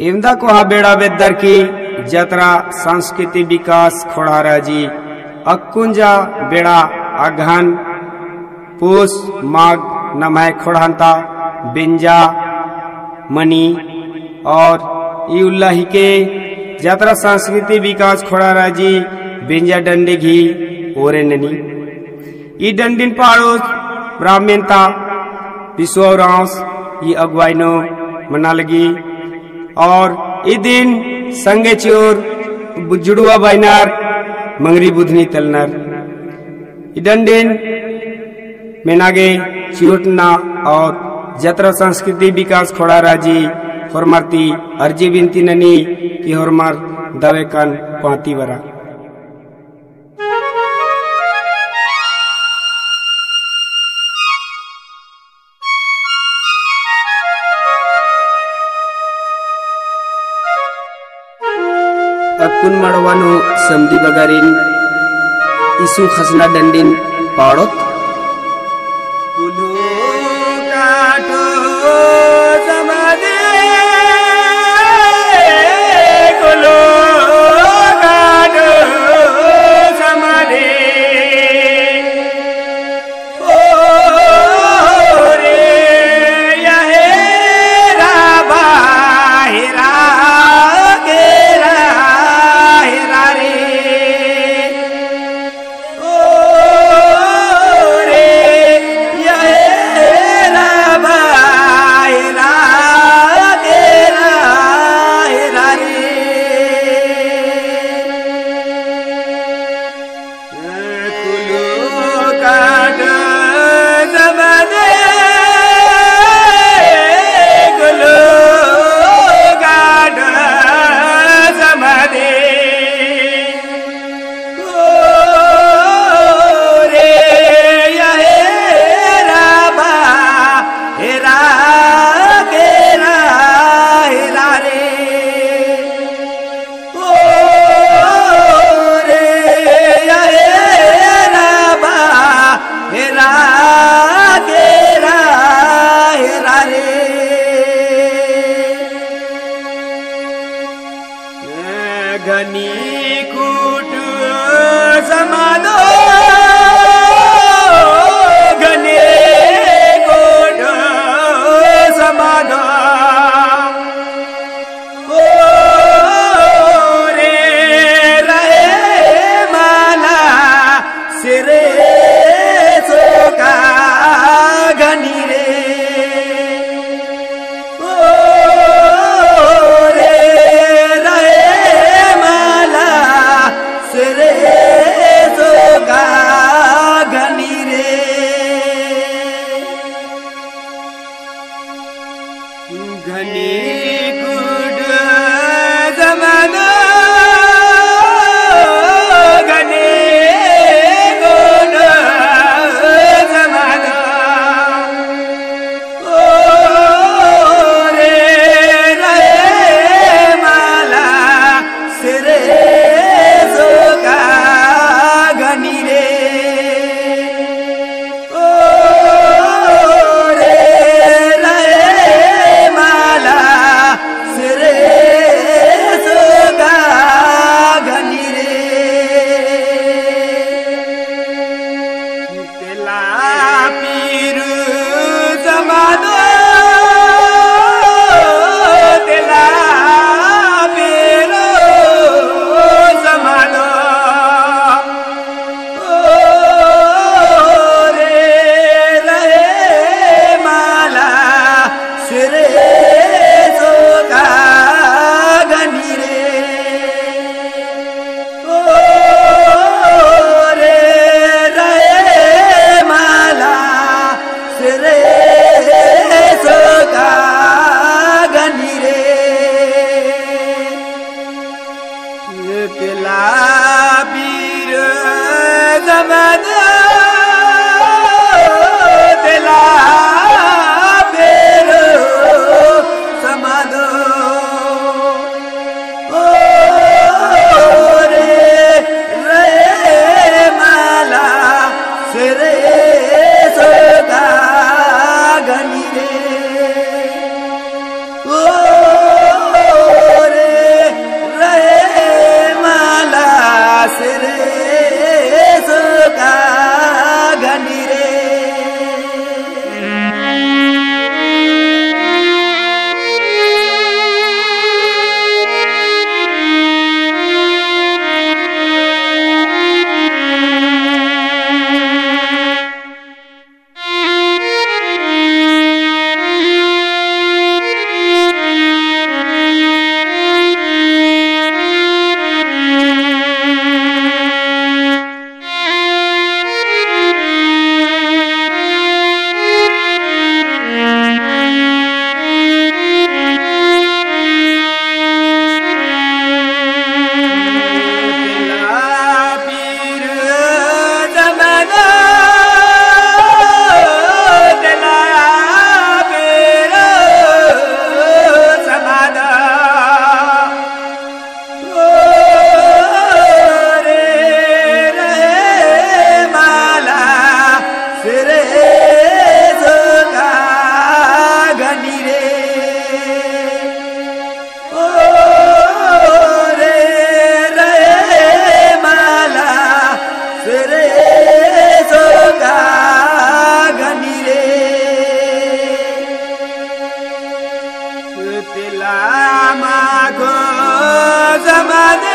इमदा कोहा बेड़ा बेदर की जतरा संस्कृति विकास खोड़ाराजी अक्कुंजा बेड़ा अघन पूस माघ नमय खोड़ांता बिंजा मनी और इउल्लाही के जतरा संस्कृति विकास खोड़ाराजी बिंजा डंडे घी ओरे ननी ई डंडिन पाड़ोस ब्राह्मणता विश्वरांस ये अगवाइनो मना लगी और ई दिन संगे चोर जुड़ुआ बाइनार मंगरी बुधनी तलनर इडंडिन मेनागे चिरोटना और जतरा संस्कृति विकास खोड़ा राजी होरमारती अर्जी बिनती ननी की होरमार दवे कन पाती वरा अकुन मड़वानो समदी बगारिन इसु खसना डंडिन पाड़ोत कुलो काटो समादे कुलो काटो समादे ओ रे यहे राबा हिरा घनी कूट समादो घने कूट समादो ओ रे रहे माला सिरे सोका घनी रे घनी कुड जमाना घने कुड जमाना ओ रे रहे माला सिरे सोका घनी रे सिरे सोगा माखो जमाने